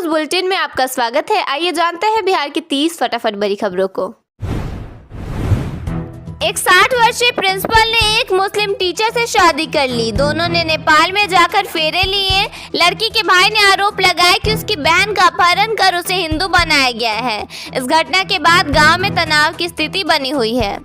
News bulletin में आपका स्वागत है। आइए जानते हैं बिहार की 30 फटाफट बड़ी खबरों को। एक 60 वर्षीय प्रिंसिपल ने एक मुस्लिम टीचर से शादी कर ली। दोनों ने नेपाल में जाकर फेरे लिए। लड़की के भाई ने आरोप लगाया कि उसकी बहन का अपहरण कर उसे हिंदू बनाया गया है। इस घटना के बाद गांव में तनाव की स्थिति बनी हुई है।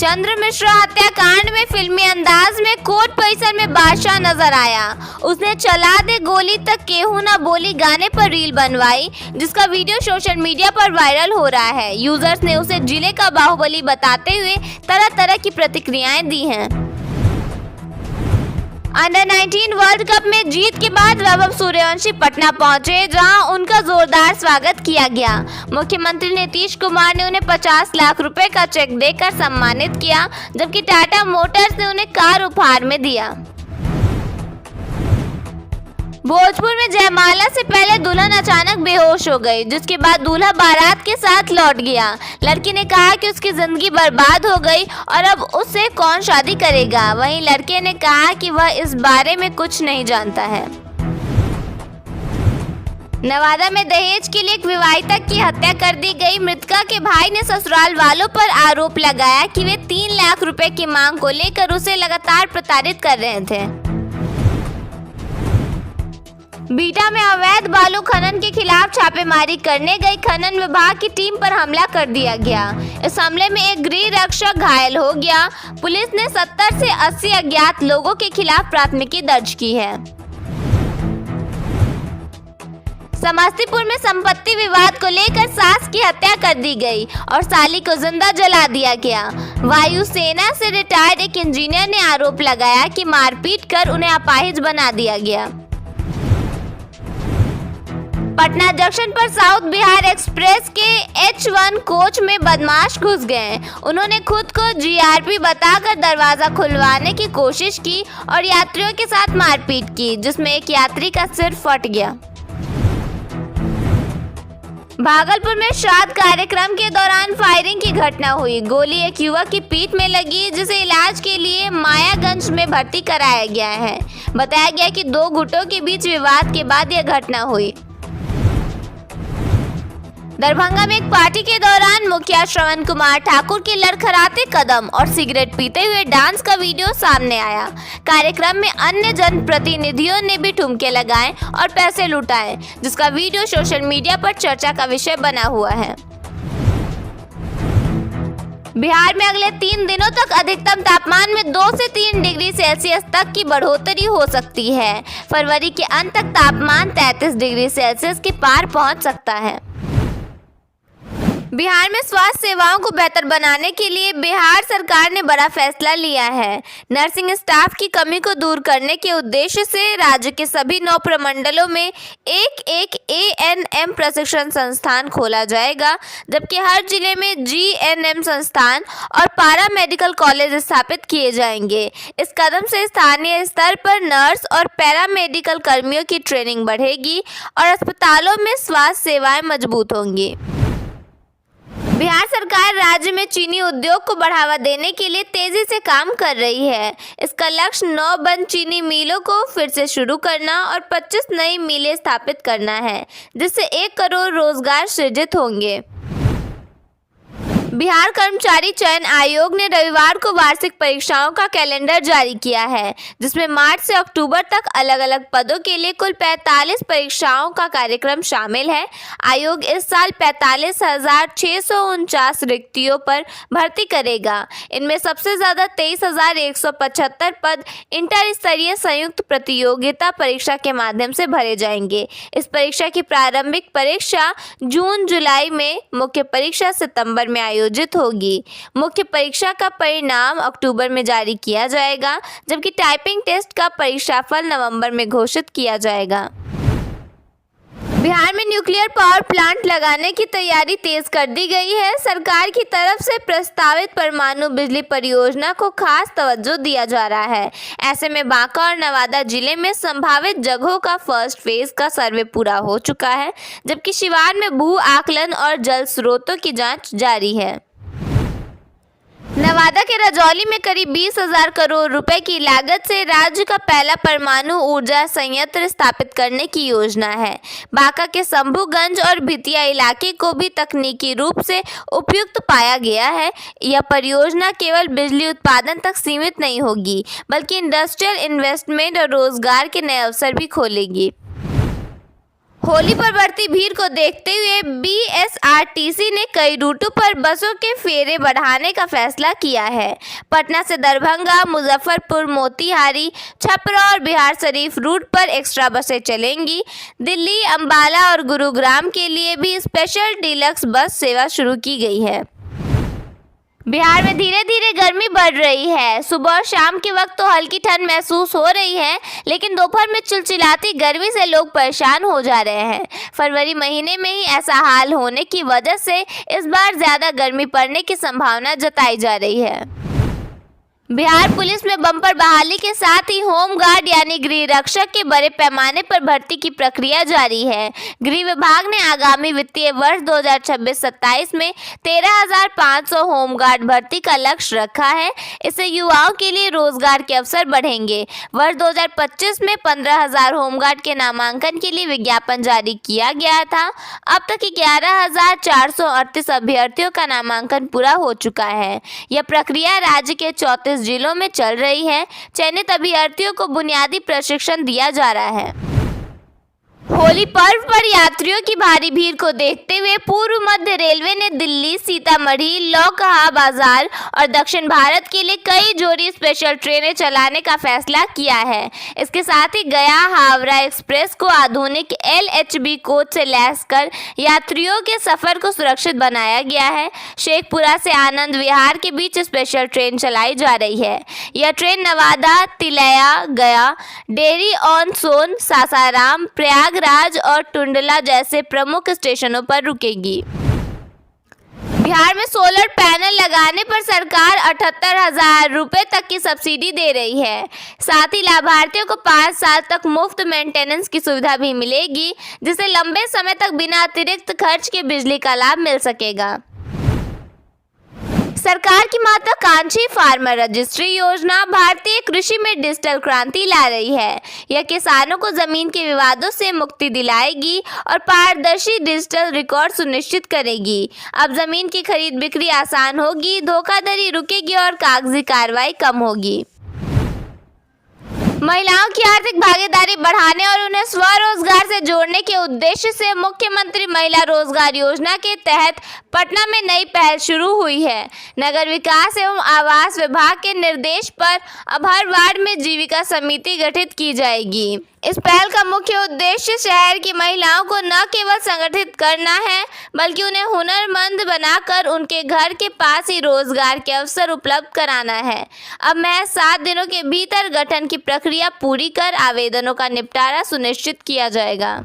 चंद्र मिश्रा हत्याकांड में फिल्मी अंदाज में कोर्ट परिसर में बादशाह नजर आया। उसने चला दे गोली तक केहू ना बोली गाने पर रील बनवाई, जिसका वीडियो सोशल मीडिया पर वायरल हो रहा है। यूजर्स ने उसे जिले का बाहुबली बताते हुए तरह तरह की प्रतिक्रियाएं दी हैं। अंडर 19 वर्ल्ड कप में जीत के बाद वैभव सूर्यवंशी पटना पहुंचे, जहां उनका जोरदार स्वागत किया गया। मुख्यमंत्री नीतीश कुमार ने उन्हें 50 लाख रुपए का चेक देकर सम्मानित किया, जबकि टाटा मोटर्स ने उन्हें कार उपहार में दिया। भोजपुर में जयमाला से पहले दुल्हन अचानक बेहोश हो गई, जिसके बाद दूल्हा बारात के साथ लौट गया। लड़की ने कहा कि उसकी जिंदगी बर्बाद हो गई और अब उससे कौन शादी करेगा। वहीं लड़के ने कहा कि वह इस बारे में कुछ नहीं जानता है। नवादा में दहेज के लिए एक विवाहिता की हत्या कर दी गई। मृतका के भाई ने ससुराल वालों पर आरोप लगाया कि वे 3 लाख रुपए की मांग को लेकर उसे लगातार प्रताड़ित कर रहे थे। बीटा में अवैध बालू खनन के खिलाफ छापेमारी करने गई खनन विभाग की टीम पर हमला कर दिया गया। इस हमले में एक गृह रक्षक घायल हो गया। पुलिस ने 70 से 80 अज्ञात लोगों के खिलाफ प्राथमिकी दर्ज की है। समस्तीपुर में संपत्ति विवाद को लेकर सास की हत्या कर दी गई और साली को जिंदा जला दिया गया। वायुसेना से रिटायर्ड एक इंजीनियर ने आरोप लगाया कि मारपीट कर उन्हें अपाहिज बना दिया गया। पटना जंक्शन पर साउथ बिहार एक्सप्रेस के H1 कोच में बदमाश घुस गए। उन्होंने खुद को GRP बताकर दरवाजा खुलवाने की कोशिश की और यात्रियों के साथ मारपीट की, जिसमें एक यात्री का सिर फट गया। भागलपुर में श्राद्ध कार्यक्रम के दौरान फायरिंग की घटना हुई। गोली एक युवक की पीठ में लगी, जिसे इलाज के लिए मायागंज में भर्ती कराया गया है। बताया गया कि 2 गुटों के बीच विवाद के बाद यह घटना हुई। दरभंगा में एक पार्टी के दौरान मुखिया श्रवण कुमार ठाकुर के लड़खड़ाते कदम और सिगरेट पीते हुए डांस का वीडियो सामने आया। कार्यक्रम में अन्य जनप्रतिनिधियों ने भी ठुमके लगाए और पैसे लुटाए, जिसका वीडियो सोशल मीडिया पर चर्चा का विषय बना हुआ है। बिहार में अगले 3 दिनों तक अधिकतम तापमान में 2 से 3 डिग्री सेल्सियस तक की बढ़ोतरी हो सकती है। फरवरी के अंत तक तापमान 33 डिग्री सेल्सियस के पार पहुंच सकता है। बिहार में स्वास्थ्य सेवाओं को बेहतर बनाने के लिए बिहार सरकार ने बड़ा फैसला लिया है। नर्सिंग स्टाफ की कमी को दूर करने के उद्देश्य से राज्य के सभी 9 प्रमंडलों में एक ANM प्रशिक्षण संस्थान खोला जाएगा, जबकि हर जिले में GNM संस्थान और पारा मेडिकल कॉलेज स्थापित किए जाएंगे। इस कदम से स्थानीय स्तर पर नर्स और पैरामेडिकल कर्मियों की ट्रेनिंग बढ़ेगी और अस्पतालों में स्वास्थ्य सेवाएं मजबूत होंगी। बिहार सरकार राज्य में चीनी उद्योग को बढ़ावा देने के लिए तेजी से काम कर रही है। इसका लक्ष्य 9 बंद चीनी मिलों को फिर से शुरू करना और 25 नई मिलें स्थापित करना है, जिससे 1 करोड़ रोजगार सृजित होंगे। बिहार कर्मचारी चयन आयोग ने रविवार को वार्षिक परीक्षाओं का कैलेंडर जारी किया है, जिसमें मार्च से अक्टूबर तक अलग अलग पदों के लिए कुल 45 परीक्षाओं का कार्यक्रम शामिल है। आयोग इस साल 45,649 रिक्तियों पर भर्ती करेगा। इनमें सबसे ज्यादा 23,175 पद इंटर स्तरीय संयुक्त प्रतियोगिता परीक्षा के माध्यम से भरे जाएंगे। इस परीक्षा की प्रारंभिक परीक्षा जून-जुलाई में, मुख्य परीक्षा सितंबर में आयोजित होगी। मुख्य परीक्षा का परिणाम अक्टूबर में जारी किया जाएगा, जबकि टाइपिंग टेस्ट का परीक्षाफल नवंबर में घोषित किया जाएगा। बिहार में न्यूक्लियर पावर प्लांट लगाने की तैयारी तेज कर दी गई है। सरकार की तरफ से प्रस्तावित परमाणु बिजली परियोजना को खास तवज्जो दिया जा रहा है। ऐसे में बांका और नवादा जिले में संभावित जगहों का फर्स्ट फेज का सर्वे पूरा हो चुका है, जबकि शिवार में भू आकलन और जल स्रोतों की जांच जारी है। नवादा के रजौली में करीब 20,000 करोड़ रुपए की लागत से राज्य का पहला परमाणु ऊर्जा संयंत्र स्थापित करने की योजना है। बांका के शंभूगंज और भितिया इलाके को भी तकनीकी रूप से उपयुक्त पाया गया है। यह परियोजना केवल बिजली उत्पादन तक सीमित नहीं होगी, बल्कि इंडस्ट्रियल इन्वेस्टमेंट और रोजगार के नए अवसर भी खोलेगी। होली पर बढ़ती भीड़ को देखते हुए बीएसआरटीसी ने कई रूटों पर बसों के फेरे बढ़ाने का फैसला किया है। पटना से दरभंगा, मुजफ्फरपुर, मोतिहारी, छपरा और बिहारशरीफ रूट पर एक्स्ट्रा बसें चलेंगी। दिल्ली, अंबाला और गुरुग्राम के लिए भी स्पेशल डीलक्स बस सेवा शुरू की गई है। बिहार में धीरे धीरे गर्मी बढ़ रही है। सुबह और शाम के वक्त तो हल्की ठंड महसूस हो रही है, लेकिन दोपहर में चिलचिलाती गर्मी से लोग परेशान हो जा रहे हैं। फरवरी महीने में ही ऐसा हाल होने की वजह से इस बार ज्यादा गर्मी पड़ने की संभावना जताई जा रही है। बिहार पुलिस में बम्पर बहाली के साथ ही होम गार्ड यानी गृह रक्षक के बड़े पैमाने पर भर्ती की प्रक्रिया जारी है। गृह विभाग ने आगामी वित्तीय वर्ष 2026-27 में 13,500 होम गार्ड भर्ती का लक्ष्य रखा है। इससे युवाओं के लिए रोजगार के अवसर बढ़ेंगे। वर्ष 2025 में 15,000 होम गार्ड के नामांकन के लिए विज्ञापन जारी किया गया था। अब तक 11,438 अभ्यर्थियों का नामांकन पूरा हो चुका है। यह प्रक्रिया राज्य के 34 जिलों में चल रही है। चयनित अभ्यर्थियों को बुनियादी प्रशिक्षण दिया जा रहा है। होली पर्व पर यात्रियों की भारी भीड़ को देखते हुए पूर्व मध्य रेलवे ने दिल्ली, सीतामढ़ी, लौकहा बाजार और दक्षिण भारत के लिए कई जोड़ी स्पेशल ट्रेनें चलाने का फैसला किया है। इसके साथ ही गया हावड़ा एक्सप्रेस को आधुनिक LHB कोच से लैस कर यात्रियों के सफर को सुरक्षित बनाया गया है। शेखपुरा से आनंद विहार के बीच स्पेशल ट्रेन चलाई जा रही है। यह ट्रेन नवादा, तिलैया, गया, डेरी ऑन सोन, सासाराम, प्रयागराज और टुंडला जैसे प्रमुख स्टेशनों पर रुकेगी। बिहार में सोलर पैनल लगाने पर सरकार 78,000 रुपए तक की सब्सिडी दे रही है। साथ ही लाभार्थियों को 5 साल तक मुफ्त मेंटेनेंस की सुविधा भी मिलेगी, जिससे लंबे समय तक बिना अतिरिक्त खर्च के बिजली का लाभ मिल सकेगा। सरकार की महत्वाकांक्षी फार्मर रजिस्ट्री योजना भारतीय कृषि में डिजिटल क्रांति ला रही है। यह किसानों को जमीन के विवादों से मुक्ति दिलाएगी और पारदर्शी डिजिटल रिकॉर्ड सुनिश्चित करेगी। अब जमीन की खरीद बिक्री आसान होगी, धोखाधड़ी रुकेगी और कागजी कार्रवाई कम होगी। महिलाओं की आर्थिक भागीदारी बढ़ाने और उन्हें स्वरोजगार से जोड़ने के उद्देश्य से मुख्यमंत्री महिला रोजगार योजना के तहत पटना में नई पहल शुरू हुई है। नगर विकास एवं आवास विभाग के निर्देश पर अब हर वार्ड में जीविका समिति गठित की जाएगी। इस पहल का मुख्य उद्देश्य शहर की महिलाओं को न केवल संगठित करना है, बल्कि उन्हें हुनरमंद बनाकर उनके घर के पास ही रोजगार के अवसर उपलब्ध कराना है। अब महज 7 दिनों के भीतर गठन की प्रक्रिया पूरी कर आवेदनों का निपटारा सुनिश्चित किया जाएगा।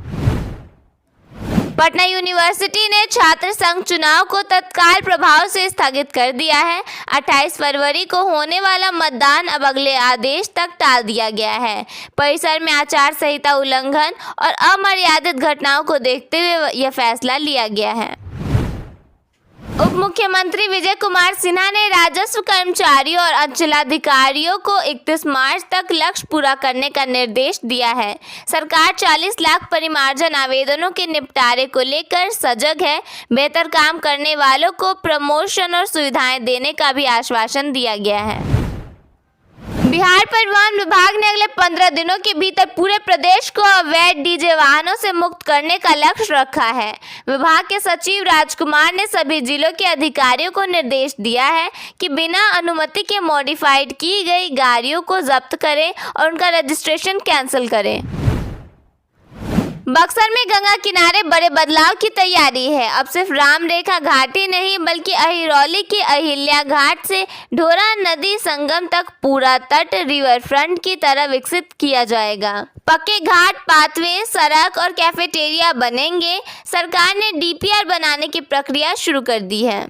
पटना यूनिवर्सिटी ने छात्र संघ चुनाव को तत्काल प्रभाव से स्थगित कर दिया है। 28 फरवरी को होने वाला मतदान अब अगले आदेश तक टाल दिया गया है। परिसर में आचार संहिता उल्लंघन और अमर्यादित घटनाओं को देखते हुए यह फैसला लिया गया है। उप मुख्यमंत्री विजय कुमार सिन्हा ने राजस्व कर्मचारियों और अंचलाधिकारियों को 31 मार्च तक लक्ष्य पूरा करने का निर्देश दिया है। सरकार 40 लाख परिमार्जन आवेदनों के निपटारे को लेकर सजग है। बेहतर काम करने वालों को प्रमोशन और सुविधाएं देने का भी आश्वासन दिया गया है। बिहार परिवहन विभाग ने अगले 15 दिनों के भीतर पूरे प्रदेश को अवैध डीजे वाहनों से मुक्त करने का लक्ष्य रखा है। विभाग के सचिव राजकुमार ने सभी जिलों के अधिकारियों को निर्देश दिया है कि बिना अनुमति के मॉडिफाइड की गई गाड़ियों को जब्त करें और उनका रजिस्ट्रेशन कैंसिल करें। बक्सर में गंगा किनारे बड़े बदलाव की तैयारी है। अब सिर्फ राम रेखा घाट ही नहीं, बल्कि अहिरौली की अहिल्या घाट से ढोरा नदी संगम तक पूरा तट रिवर फ्रंट की तरह विकसित किया जाएगा। पक्के घाट, पाथवे, सड़क और कैफेटेरिया बनेंगे। सरकार ने DPR बनाने की प्रक्रिया शुरू कर दी है।